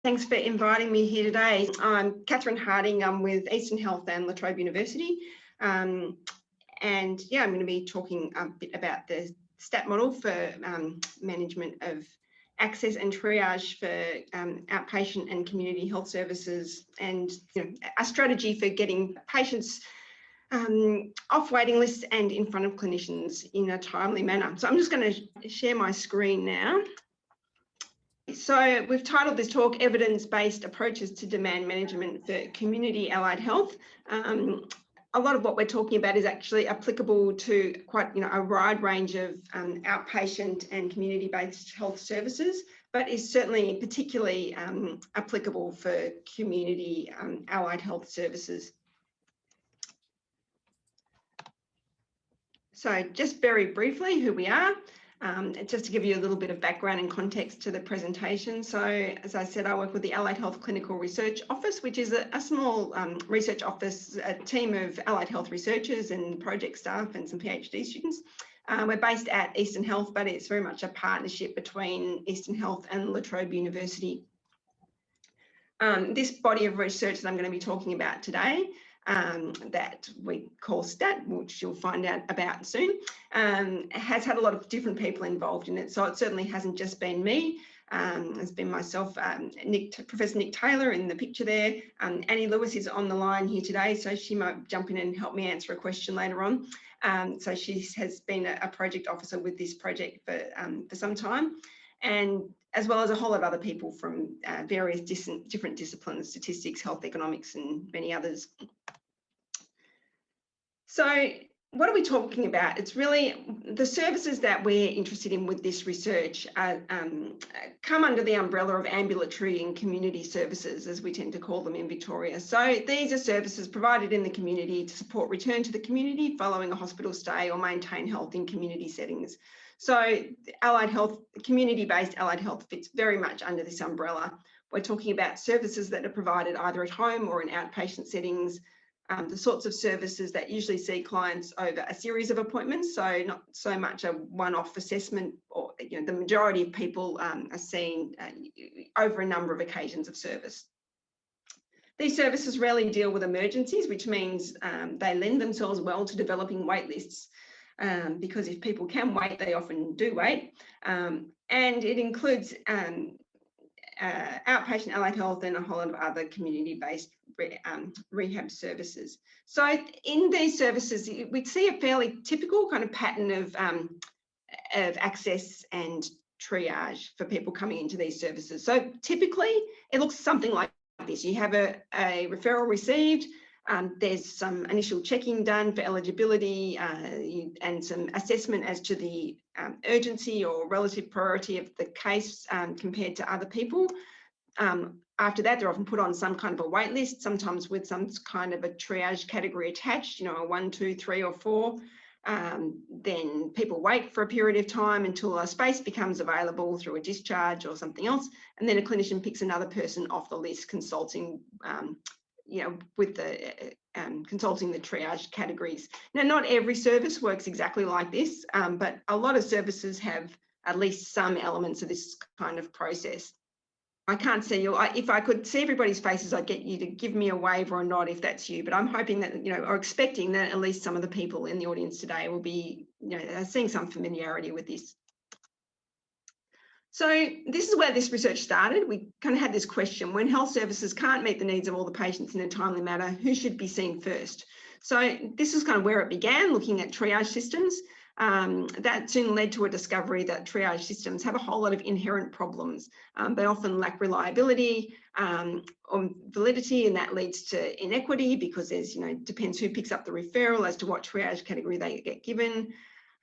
Thanks for inviting me here today. I'm Katherine Harding. I'm with Eastern Health and Latrobe University. And yeah, I'm going to be talking a bit about the STAT model for management of access and triage for outpatient and community health services, and a strategy for getting patients off waiting lists and in front of clinicians in a timely manner. So I'm just going to share my screen now. So we've titled this talk Evidence-Based Approaches to Demand Management for Community Allied Health. A lot of what we're talking about is actually applicable to quite a wide range of outpatient and community-based health services, but is certainly particularly applicable for community allied health services. So just very briefly, who we are. Just to give you a little bit of background and context to the presentation. So as I said, I work with the Allied Health Clinical Research Office, which is a small research office, a team of allied health researchers and project staff and some PhD students. We're based at Eastern Health, but it's very much a partnership between Eastern Health and Latrobe University. This body of research that I'm going to be talking about today, that we call STAT, which you'll find out about soon, has had a lot of different people involved in it. So it certainly hasn't just been me. It's been myself, Professor Nick Taylor in the picture there. Annie Lewis is on the line here today, so she might jump in and help me answer a question later on. So she has been a project officer with this project for some time, and as well as a whole lot of other people from various different disciplines, statistics, health economics, and many others. So what are we talking about? It's really the services that we're interested in with this research come under the umbrella of ambulatory and community services, as we tend to call them in Victoria. So these are services provided in the community to support return to the community following a hospital stay or maintain health in community settings. So allied health, community-based allied health fits very much under this umbrella. We're talking about services that are provided either at home or in outpatient settings, the sorts of services that usually see clients over a series of appointments, so not so much a one-off assessment, or the majority of people are seen over a number of occasions of service. These services rarely deal with emergencies, which means they lend themselves well to developing wait lists, because if people can wait, they often do wait, and it includes outpatient allied health and a whole lot of other community-based rehab services. So in these services, we'd see a fairly typical kind of pattern of access and triage for people coming into these services. So typically, it looks something like this. You have a referral received, there's some initial checking done for eligibility and some assessment as to the urgency or relative priority of the case compared to other people. After that, they're often put on some kind of a wait list, sometimes with some kind of a triage category attached, a 1, 2, 3 or 4. Then people wait for a period of time until a space becomes available through a discharge or something else. And then a clinician picks another person off the list, consulting with the consulting the triage categories. Now, not every service works exactly like this, but a lot of services have at least some elements of this kind of process. I can't see you. If I could see everybody's faces, I'd get you to give me a wave or a nod if that's you. But I'm hoping that, or expecting that at least some of the people in the audience today will be, seeing some familiarity with this. So this is where this research started. We kind of had this question: when health services can't meet the needs of all the patients in a timely manner, who should be seen first? So this is kind of where it began, looking at triage systems. That soon led to a discovery that triage systems have a whole lot of inherent problems. They often lack reliability or validity, and that leads to inequity because there's, depends who picks up the referral as to what triage category they get given.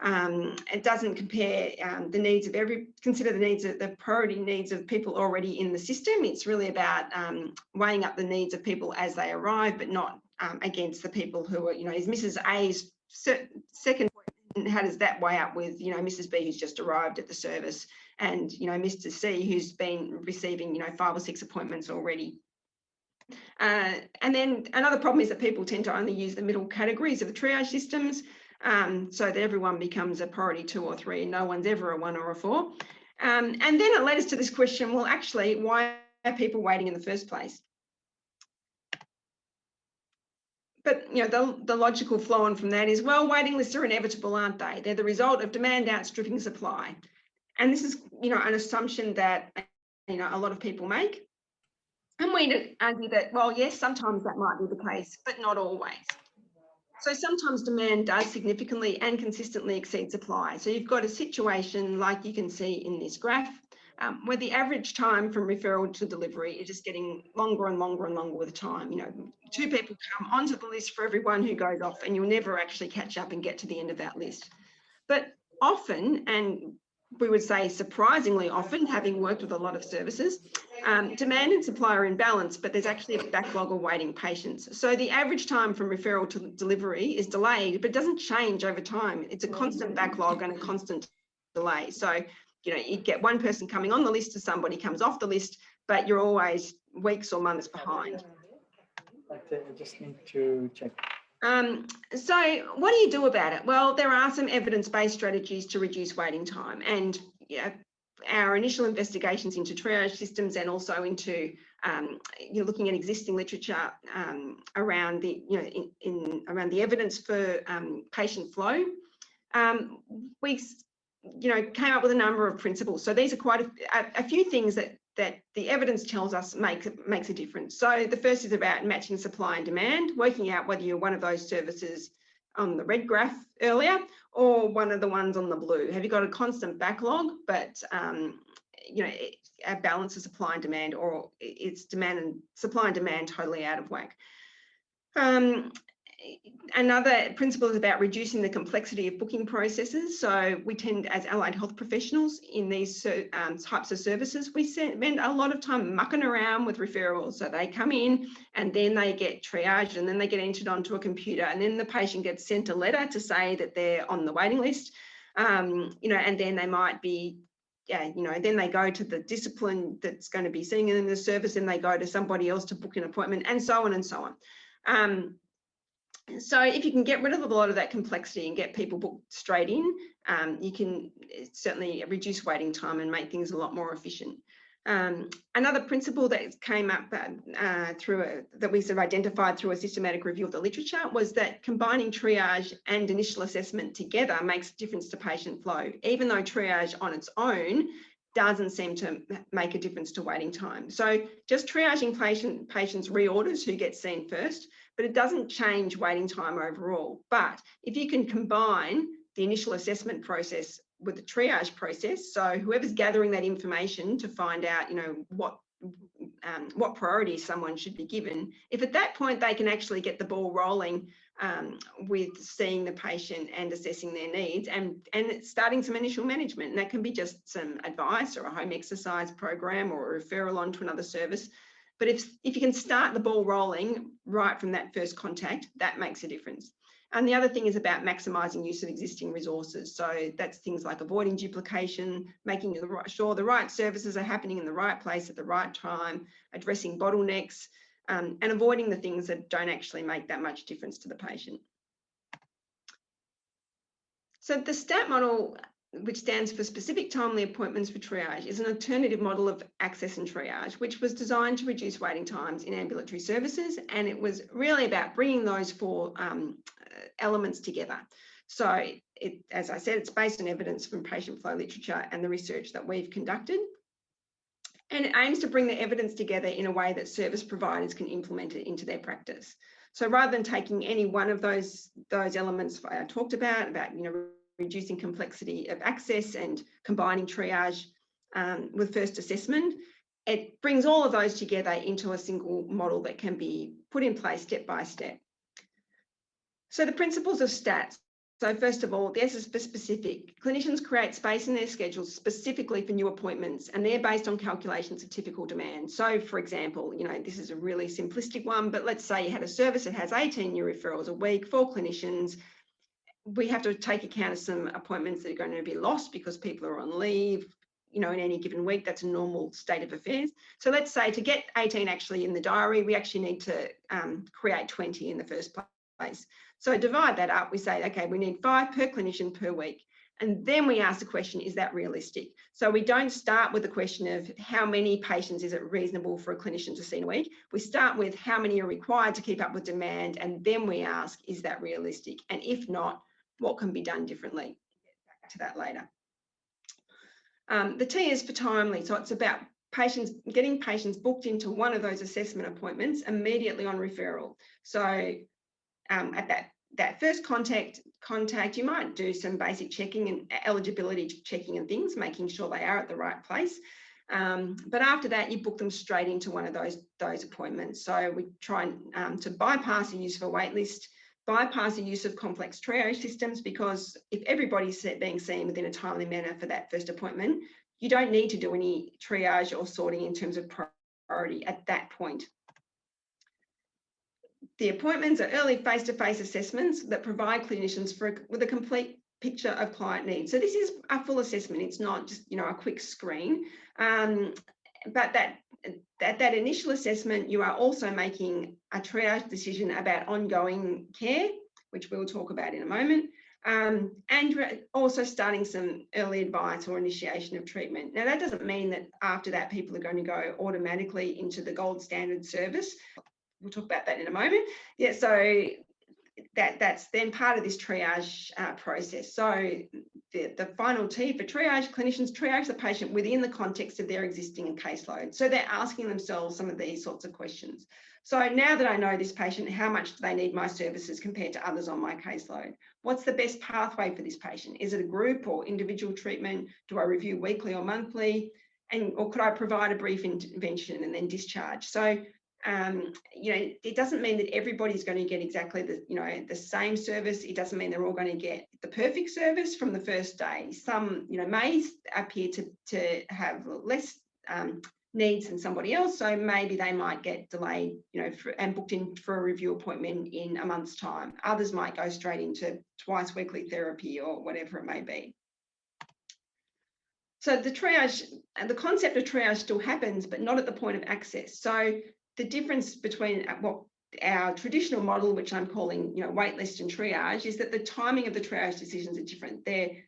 It doesn't compare the needs of consider the needs of the priority needs of people already in the system. It's really about weighing up the needs of people as they arrive, but not against the people who are, is Mrs. A's second, how does that weigh up with, Mrs. B who's just arrived at the service, and, Mr. C who's been receiving, 5 or 6 appointments already. And then another problem is that people tend to only use the middle categories of the triage systems, so that everyone becomes a priority 2 or 3, and no one's ever a 1 or a 4. And then it led us to this question: well, actually, why people waiting in the first place? But the logical flow on from that is, well, waiting lists are inevitable, aren't they? They're the result of demand outstripping supply. And this is, an assumption that, a lot of people make. And we argue that, well, yes, sometimes that might be the case, but not always. So sometimes demand does significantly and consistently exceed supply. So you've got a situation like you can see in this graph, where the average time from referral to delivery is just getting longer and longer and longer with time. 2 people come onto the list for every one who goes off, and you'll never actually catch up and get to the end of that list. But often, and we would say surprisingly often, having worked with a lot of services, demand and supply are in balance, but there's actually a backlog of waiting patients. So the average time from referral to delivery is delayed, but it doesn't change over time. It's a constant backlog and a constant delay. So, you get one person coming on the list to somebody comes off the list, but you're always weeks or months behind. I just need to check. So what do you do about it? Well, there are some evidence-based strategies to reduce waiting time, and our initial investigations into triage systems and also into you're looking at existing literature around the around the evidence for patient flow. We came up with a number of principles. So these are quite a few things that the evidence tells us makes a difference. So the first is about matching supply and demand, working out whether you're one of those services on the red graph earlier or one of the ones on the blue. Have you got a constant backlog, but a balance of supply and demand, or it's supply and demand totally out of whack? Another principle is about reducing the complexity of booking processes. So we tend, as allied health professionals in these types of services, we spend a lot of time mucking around with referrals. So they come in and then they get triaged and then they get entered onto a computer, and then the patient gets sent a letter to say that they're on the waiting list, and then they might be, then they go to the discipline that's going to be seeing them in the service, and they go to somebody else to book an appointment, and so on and so on. So if you can get rid of a lot of that complexity and get people booked straight in, you can certainly reduce waiting time and make things a lot more efficient. Another principle that came up that we sort of identified through a systematic review of the literature was that combining triage and initial assessment together makes a difference to patient flow, even though triage on its own doesn't seem to make a difference to waiting time. So just triaging patients reorders who get seen first, but it doesn't change waiting time overall. But if you can combine the initial assessment process with the triage process, so whoever's gathering that information to find out, what priorities someone should be given, if at that point they can actually get the ball rolling with seeing the patient and assessing their needs and starting some initial management, and that can be just some advice or a home exercise program or a referral on to another service. But if you can start the ball rolling right from that first contact, that makes a difference. And the other thing is about maximising use of existing resources. So that's things like avoiding duplication, making sure the right services are happening in the right place at the right time, addressing bottlenecks, and avoiding the things that don't actually make that much difference to the patient. So the STAT model, which stands for Specific Timely Appointments for Triage, is an alternative model of access and triage, which was designed to reduce waiting times in ambulatory services. And it was really about bringing those four elements together. So as I said, it's based on evidence from patient flow literature and the research that we've conducted. And it aims to bring the evidence together in a way that service providers can implement it into their practice. So rather than taking any one of those elements I talked about reducing complexity of access and combining triage with first assessment, it brings all of those together into a single model that can be put in place step by step. So the principles of STAT. So first of all, the S is for specific. Clinicians create space in their schedules specifically for new appointments, and they're based on calculations of typical demand. So for example, this is a really simplistic one, but let's say you had a service that has 18 new referrals a week, 4 clinicians. We have to take account of some appointments that are going to be lost because people are on leave, in any given week. That's a normal state of affairs. So let's say to get 18 actually in the diary, we actually need to create 20 in the first place. So divide that up. We say, okay, we need 5 per clinician per week. And then we ask the question, is that realistic? So we don't start with the question of how many patients is it reasonable for a clinician to see in a week. We start with how many are required to keep up with demand, and then we ask, is that realistic? And if not, what can be done differently? We'll get back to that later. The T is for timely, so it's about getting patients booked into one of those assessment appointments immediately on referral. So at that first contact, you might do some basic checking and eligibility checking and things, making sure they are at the right place. But after that, you book them straight into one of those appointments. So we try to bypass the use of a wait list, bypass the use of complex triage systems, because if everybody's being seen within a timely manner for that first appointment, you don't need to do any triage or sorting in terms of priority at that point. The appointments are early face-to-face assessments that provide clinicians with a complete picture of client needs. So this is a full assessment. It's not just, a quick screen. But that initial assessment, you are also making a triage decision about ongoing care, which we'll talk about in a moment, and also starting some early advice or initiation of treatment. Now, that doesn't mean that after that, people are going to go automatically into the gold standard service. We'll talk about that in a moment. Yeah, so that's then part of this triage process. So the final T for triage, clinicians triage the patient within the context of their existing caseload. So they're asking themselves some of these sorts of questions. So now that I know this patient, how much do they need my services compared to others on my caseload? What's the best pathway for this patient? Is it a group or individual treatment? Do I review weekly or monthly? Or could I provide a brief intervention and then discharge? So it doesn't mean that everybody's going to get exactly the same service. It doesn't mean they're all going to get the perfect service from the first day. Some, may appear to have less needs than somebody else. So maybe they might get delayed, and booked in for a review appointment in a month's time. Others might go straight into twice weekly therapy or whatever it may be. So the concept of triage still happens, but not at the point of access. So the difference between what our traditional model, which I'm calling, waitlist and triage, is that the timing of the triage decisions are different. They're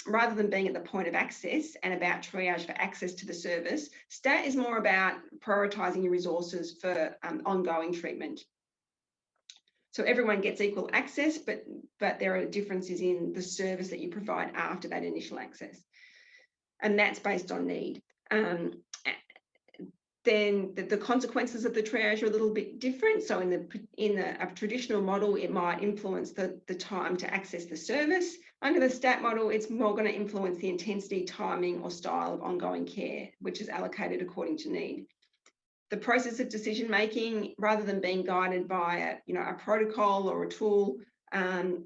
rather than being at the point of access and about triage for access to the service, STAT is more about prioritising your resources for ongoing treatment. So everyone gets equal access, but there are differences in the service that you provide after that initial access. And that's based on need. Then the consequences of the triage are a little bit different. So in a traditional model, it might influence the time to access the service. Under the STAT model, it's more going to influence the intensity, timing, or style of ongoing care, which is allocated according to need. The process of decision making, rather than being guided by a protocol or a tool,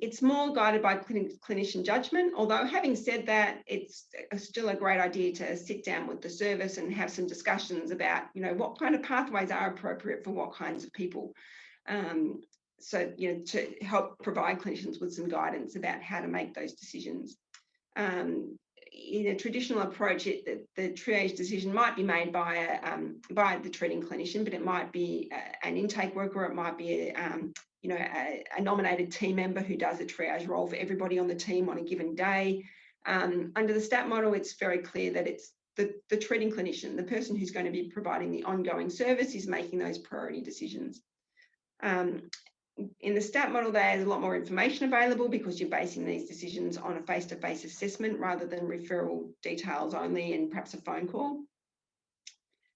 it's more guided by clinician judgment. Although having said that, it's still a great idea to sit down with the service and have some discussions about, what kind of pathways are appropriate for what kinds of people. So, to help provide clinicians with some guidance about how to make those decisions. In a traditional approach, the triage decision might be made by the treating clinician, but it might be an intake worker, it might be a nominated team member who does a triage role for everybody on the team on a given day. Under the STAT model, it's very clear that it's the treating clinician, the person who's going to be providing the ongoing service, is making those priority decisions. In the STAT model, there's a lot more information available because you're basing these decisions on a face-to-face assessment rather than referral details only and perhaps a phone call.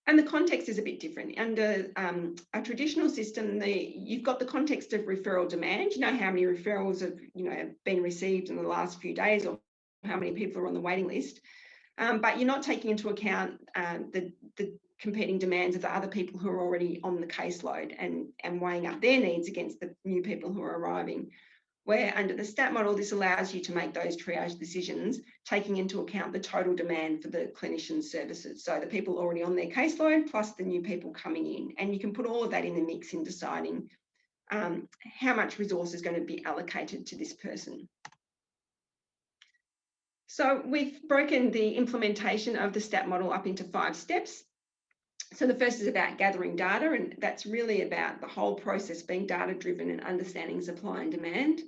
And the context is a bit different. Under a traditional system, you've got the context of referral demand. You know how many referrals have been received in the last few days, or how many people are on the waiting list. But you're not taking into account the competing demands of the other people who are already on the caseload and weighing up their needs against the new people who are arriving. Where under the STAT model, this allows you to make those triage decisions, taking into account the total demand for the clinician's services. So the people already on their caseload plus the new people coming in. And you can put all of that in the mix in deciding how much resource is going to be allocated to this person. So we've broken the implementation of the STAT model up into 5 steps. So the first is about gathering data, and that's really about the whole process being data-driven and understanding supply and demand.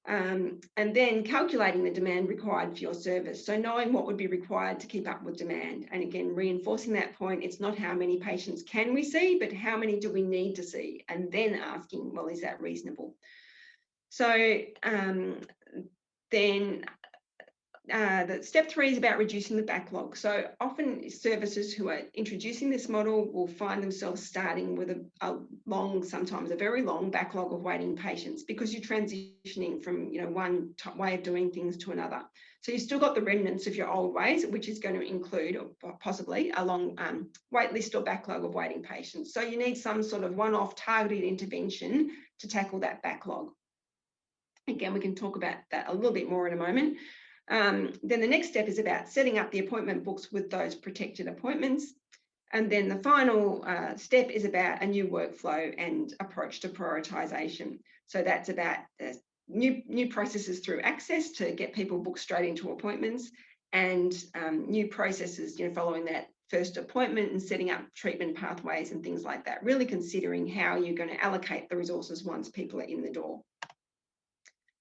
And then calculating the demand required for your service. So knowing what would be required to keep up with demand. And again, reinforcing that point, it's not how many patients can we see, but how many do we need to see? And then asking, well, is that reasonable? So then the step 3 is about reducing the backlog. So often services who are introducing this model will find themselves starting with a long, sometimes a very long backlog of waiting patients, because you're transitioning from one way of doing things to another. So you've still got the remnants of your old ways, which is going to include, or possibly, a long wait list or backlog of waiting patients. So you need some sort of one-off targeted intervention to tackle that backlog. Again, we can talk about that a little bit more in a moment. Then the next step is about setting up the appointment books with those protected appointments. And then the final step is about a new workflow and approach to prioritisation. So that's about new processes through access to get people booked straight into appointments, and new processes following that first appointment and setting up treatment pathways and things like that, really considering how you're going to allocate the resources once people are in the door.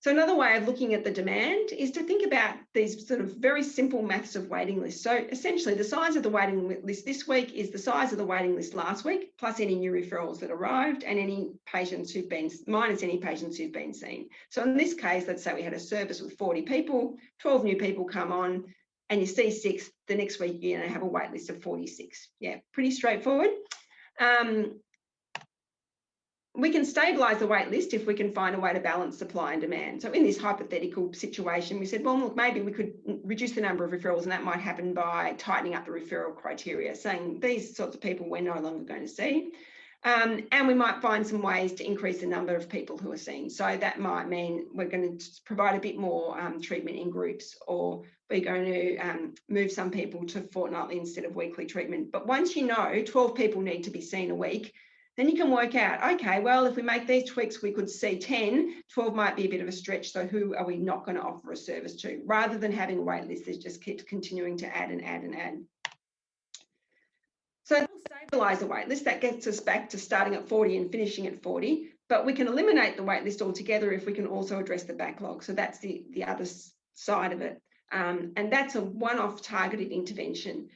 So another way of looking at the demand is to think about these sort of very simple maths of waiting lists. So essentially the size of the waiting list this week is the size of the waiting list last week, plus any new referrals that arrived and any patients who've been, minus any patients who've been seen. So in this case, let's say we had a service with 40 people, 12 new people come on, and you see 6, the next week you're going to have a wait list of 46. Yeah, pretty straightforward. We can stabilise the wait list if we can find a way to balance supply and demand. So in this hypothetical situation, we said, well, look, maybe we could reduce the number of referrals, and that might happen by tightening up the referral criteria, saying these sorts of people we're no longer going to see. And we might find some ways to increase the number of people who are seen. So that might mean we're going to provide a bit more treatment in groups, or we're going to move some people to fortnightly instead of weekly treatment. But once 12 people need to be seen a week, then you can work out, okay, well, if we make these tweaks, we could see 10, 12 might be a bit of a stretch. So who are we not going to offer a service to? Rather than having a wait list that just keeps continuing to add and add and add. So we'll stabilise the wait list. That gets us back to starting at 40 and finishing at 40. But we can eliminate the wait list altogether if we can also address the backlog. So that's the other side of it. And that's a one-off targeted intervention.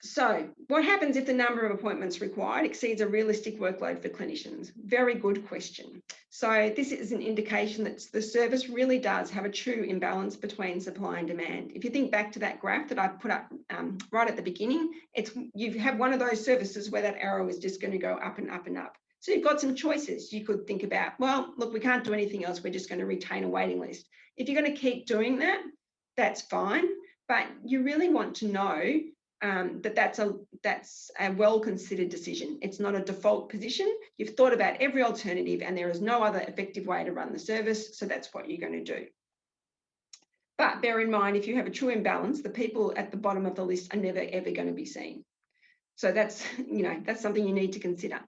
So what happens if the number of appointments required exceeds a realistic workload for clinicians? Very good question. So this is an indication that the service really does have a true imbalance between supply and demand. If you think back to that graph that I put up right at the beginning, you have one of those services where that arrow is just going to go up and up and up. So you've got some choices. You could think about, well, look, we can't do anything else. We're just going to retain a waiting list. If you're going to keep doing that, that's fine. But you really want to know that's a well-considered decision. It's not a default position. You've thought about every alternative and there is no other effective way to run the service, so that's what you're going to do. But bear in mind, if you have a true imbalance, the people at the bottom of the list are never, ever going to be seen. So that's, that's something you need to consider.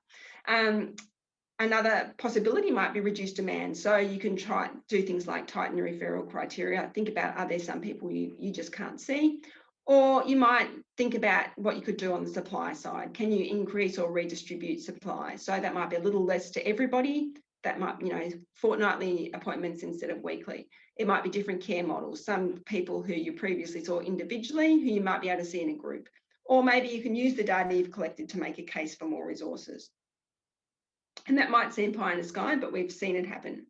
Another possibility might be reduced demand. So you can try do things like tighten your referral criteria. Think about, are there some people you just can't see? Or you might think about what you could do on the supply side. Can you increase or redistribute supply? So that might be a little less to everybody. That might, fortnightly appointments instead of weekly. It might be different care models. Some people who you previously saw individually, who you might be able to see in a group. Or maybe you can use the data you've collected to make a case for more resources. And that might seem pie in the sky, but we've seen it happen.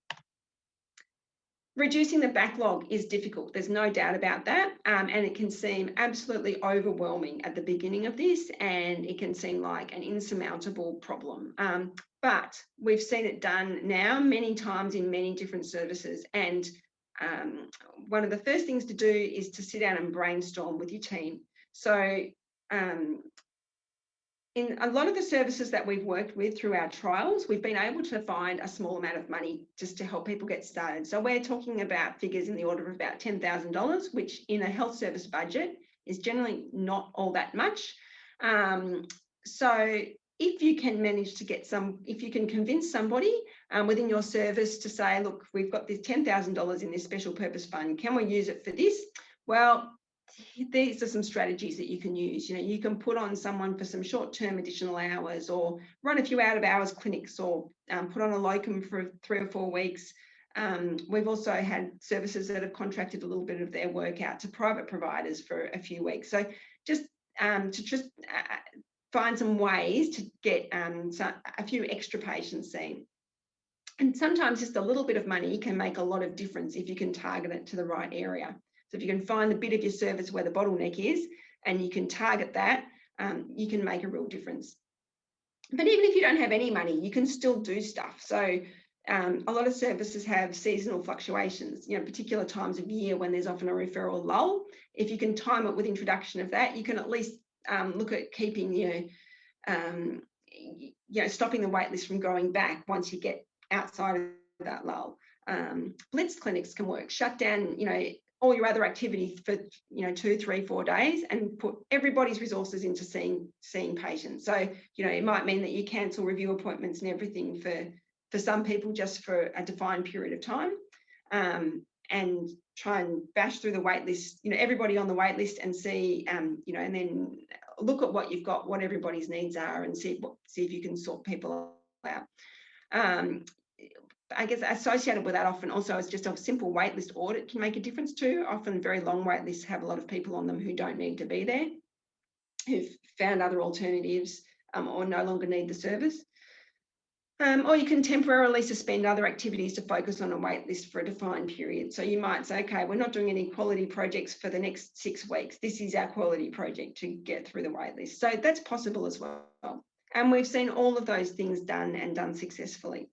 Reducing the backlog is difficult, there's no doubt about that, and it can seem absolutely overwhelming at the beginning of this, and it can seem like an insurmountable problem. But we've seen it done now many times in many different services, and one of the first things to do is to sit down and brainstorm with your team. So in a lot of the services that we've worked with through our trials, we've been able to find a small amount of money just to help people get started. So we're talking about figures in the order of about $10,000, which in a health service budget is generally not all that much. So if you can manage to get if you can convince somebody within your service to say, look, we've got this $10,000 in this special purpose fund, can we use it for this? Well, these are some strategies that you can use. You know, you can put on someone for some short-term additional hours, or run a few out-of-hours clinics, or put on a locum for 3 or 4 weeks. We've also had services that have contracted a little bit of their work out to private providers for a few weeks. So just find some ways to get a few extra patients seen. And sometimes just a little bit of money can make a lot of difference if you can target it to the right area. So if you can find the bit of your service where the bottleneck is, and you can target that, you can make a real difference. But even if you don't have any money, you can still do stuff. So a lot of services have seasonal fluctuations, you know, particular times of year when there's often a referral lull. If you can time it with introduction of that, you can at least look at keeping, stopping the wait list from going back once you get outside of that lull. Blitz clinics can work. Shut down, all your other activity for 2, 3, 4 days, and put everybody's resources into seeing patients. So it might mean that you cancel review appointments and everything for some people just for a defined period of time, and try and bash through the wait list, everybody on the wait list, and see and then look at what you've got, what everybody's needs are, and see if you can sort people out. I guess associated with that often also is just a simple waitlist audit can make a difference too. Often very long waitlists have a lot of people on them who don't need to be there, who've found other alternatives, or no longer need the service. Or you can temporarily suspend other activities to focus on a waitlist for a defined period. So you might say, okay, we're not doing any quality projects for the next 6 weeks. This is our quality project to get through the waitlist. So that's possible as well. And we've seen all of those things done successfully.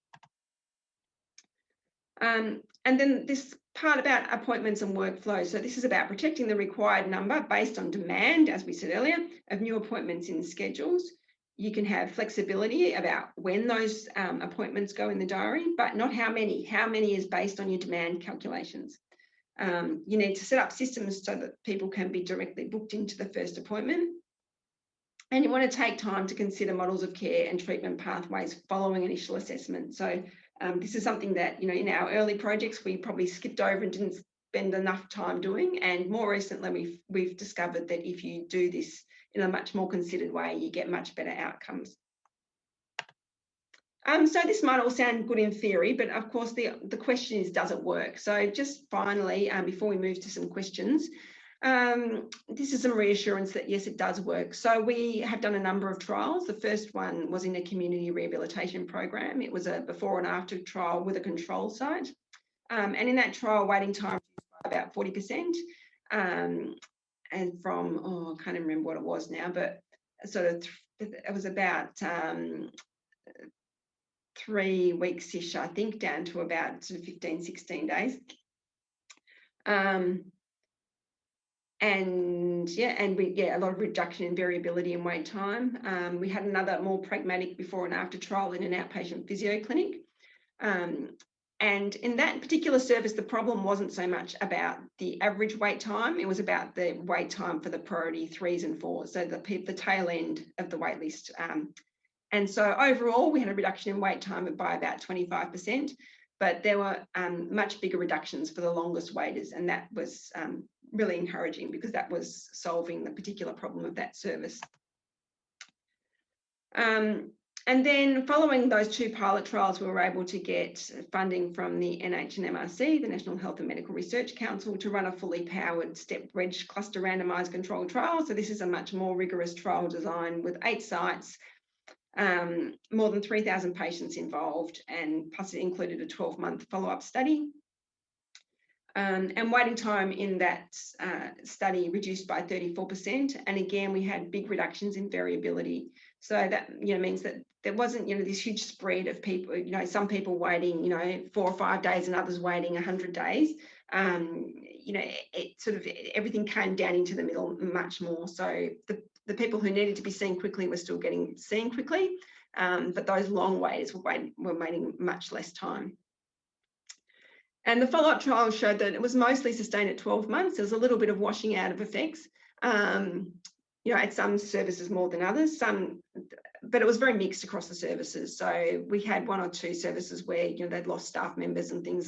And then this part about appointments and workflow. So this is about protecting the required number based on demand, as we said earlier, of new appointments in schedules. You can have flexibility about when those appointments go in the diary, but not how many. How many is based on your demand calculations. You need to set up systems so that people can be directly booked into the first appointment. And you want to take time to consider models of care and treatment pathways following initial assessment. So this is something that, in our early projects, we probably skipped over and didn't spend enough time doing. And more recently, we've discovered that if you do this in a much more considered way, you get much better outcomes. So this might all sound good in theory, but of course, the question is, does it work? So just finally, before we move to some questions, this is some reassurance that yes, it does work. So we have done a number of trials. The first one was in a community rehabilitation program. It was a before and after trial with a control site. And in that trial, waiting time was about 40%. And from, I can't even remember what it was now, but it was about 3 weeks-ish, I think, down to about 15, 16 days. And a lot of reduction in variability in wait time. We had another more pragmatic before and after trial in an outpatient physio clinic. And in that particular service, the problem wasn't so much about the average wait time, it was about the wait time for the priority 3s and 4s, so the tail end of the wait list. And so overall, we had a reduction in wait time by about 25%, but there were much bigger reductions for the longest waiters, and that was really encouraging because that was solving the particular problem of that service. And then following those 2 pilot trials, we were able to get funding from the NHMRC, the National Health and Medical Research Council, to run a fully powered step-reg cluster randomised controlled trial. So this is a much more rigorous trial design with 8 sites, more than 3,000 patients involved, and plus it included a 12-month follow-up study. And waiting time in that study reduced by 34%. And again, we had big reductions in variability. So that means that there wasn't this huge spread of people. Some people waiting 4 or 5 days and others waiting 100 days. It sort of everything came down into the middle much more. So the people who needed to be seen quickly were still getting seen quickly, but those long waiters were waiting much less time. And the follow-up trial showed that it was mostly sustained at 12 months. There was a little bit of washing out of effects, at some services more than others, but it was very mixed across the services. So we had 1 or 2 services where they'd lost staff members and things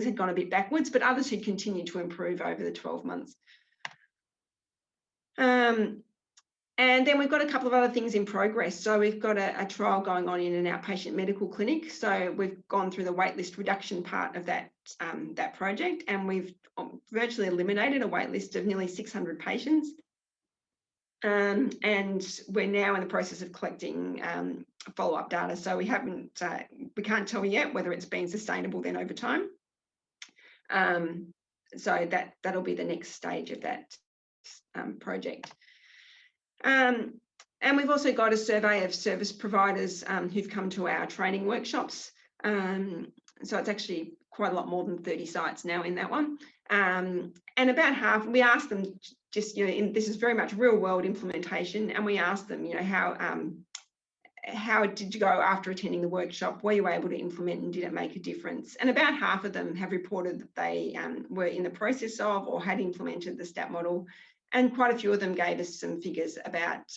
had gone a bit backwards, but others had continued to improve over the 12 months. And then we've got a couple of other things in progress. So we've got a trial going on in an outpatient medical clinic. So we've gone through the waitlist reduction part of that, that project, and we've virtually eliminated a waitlist of nearly 600 patients. And we're now in the process of collecting follow-up data. So we can't tell yet whether it's been sustainable then over time. So that'll be the next stage of that project. And we've also got a survey of service providers who've come to our training workshops. So it's actually quite a lot more than 30 sites now in that one. And about half, we asked them just, this is very much real world implementation. And we asked them, how did you go after attending the workshop? Were you able to implement and did it make a difference? And about half of them have reported that they were in the process of or had implemented the STAT model. And quite a few of them gave us some figures about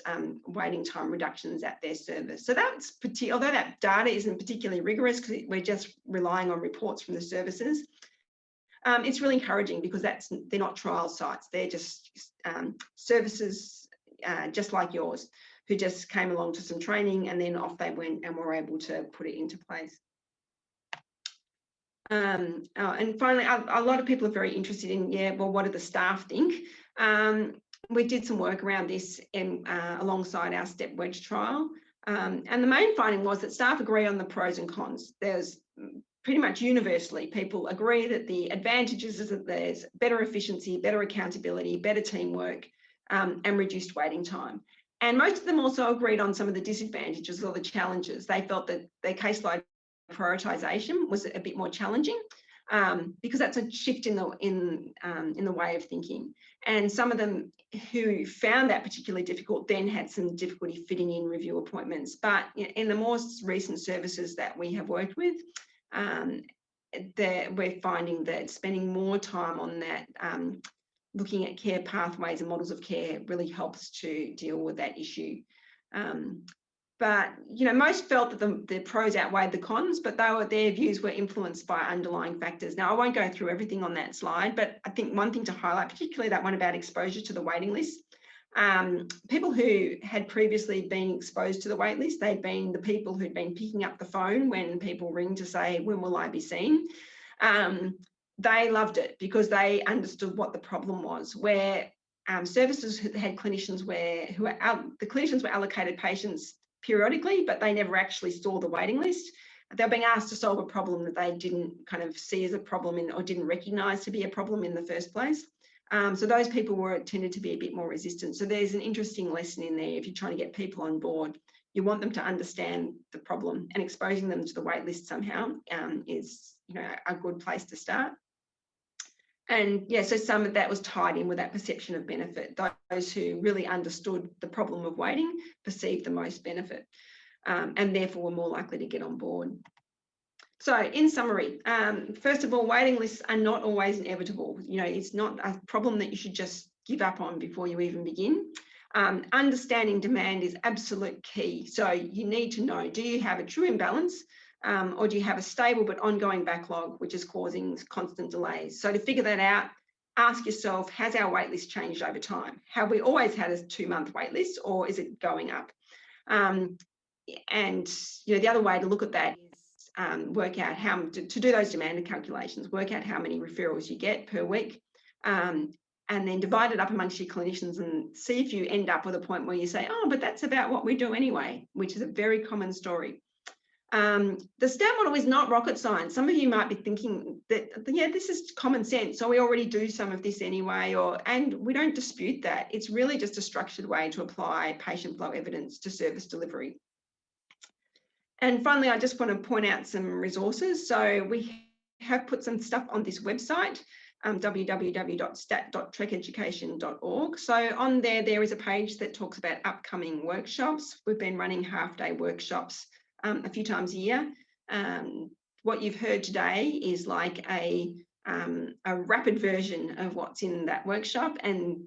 waiting time reductions at their service. So that's although that data isn't particularly rigorous because we're just relying on reports from the services, it's really encouraging because they're not trial sites. They're just services just like yours who just came along to some training and then off they went and were able to put it into place. And finally, a lot of people are very interested in, well, what do the staff think? We did some work around this alongside our step wedge trial. And the main finding was that staff agree on the pros and cons. There's pretty much universally, people agree that the advantages is that there's better efficiency, better accountability, better teamwork, and reduced waiting time. And most of them also agreed on some of the disadvantages or the challenges. They felt that their caseload prioritisation was a bit more challenging because that's a shift in the way of thinking. And some of them who found that particularly difficult then had some difficulty fitting in review appointments. But in the more recent services that we have worked with, we're finding that spending more time on that, looking at care pathways and models of care really helps to deal with that issue. But most felt that the pros outweighed the cons, but their views were influenced by underlying factors. Now, I won't go through everything on that slide, but I think one thing to highlight, particularly that one about exposure to the waiting list. People who had previously been exposed to the wait list, they'd been the people who'd been picking up the phone when people ring to say, when will I be seen? They loved it because they understood what the problem was, where services had clinicians the clinicians were allocated patients periodically, but they never actually saw the waiting list. They were being asked to solve a problem that they didn't kind of see as a problem or didn't recognise to be a problem in the first place. So those people tended to be a bit more resistant. So there's an interesting lesson in there if you're trying to get people on board. You want them to understand the problem, and exposing them to the wait list somehow is a good place to start. And so some of that was tied in with that perception of benefit. Those who really understood the problem of waiting perceived the most benefit and therefore were more likely to get on board. So in summary, first of all, waiting lists are not always inevitable. It's not a problem that you should just give up on before you even begin. Understanding demand is absolute key. So you need to know, do you have a true imbalance? Or do you have a stable but ongoing backlog, which is causing constant delays? So to figure that out, ask yourself, has our waitlist changed over time? Have we always had a 2-month waitlist, or is it going up? And the other way to look at that is work out how to do those demand calculations, work out how many referrals you get per week, and then divide it up amongst your clinicians and see if you end up with a point where you say, oh, but that's about what we do anyway, which is a very common story. The STAT model is not rocket science. Some of you might be thinking that, this is common sense. So we already do some of this anyway, and we don't dispute that. It's really just a structured way to apply patient flow evidence to service delivery. And finally, I just want to point out some resources. So we have put some stuff on this website, www.stat.trekeducation.org. So on there is a page that talks about upcoming workshops. We've been running half-day workshops a few times a year. What you've heard today is like a rapid version of what's in that workshop. And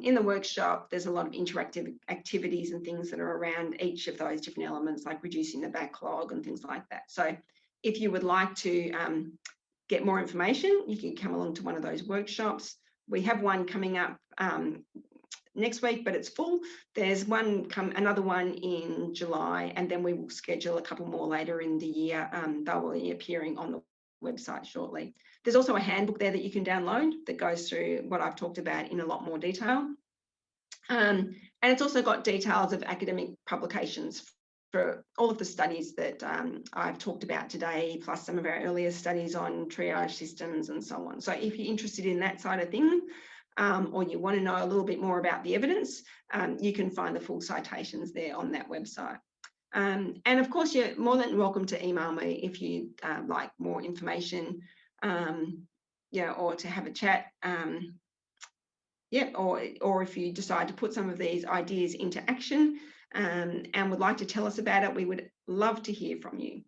in the workshop, there's a lot of interactive activities and things that are around each of those different elements, like reducing the backlog and things like that. So if you would like to get more information, you can come along to one of those workshops. We have one coming up next week, but it's full. There's another one in July, and then we will schedule a couple more later in the year. They will be appearing on the website shortly. There's also a handbook there that you can download that goes through what I've talked about in a lot more detail. And it's also got details of academic publications for all of the studies that I've talked about today, plus some of our earlier studies on triage systems and so on. So if you're interested in that side of things, or you want to know a little bit more about the evidence, you can find the full citations there on that website. And of course, you're more than welcome to email me if you like more information, or to have a chat. Or if you decide to put some of these ideas into action and would like to tell us about it, we would love to hear from you.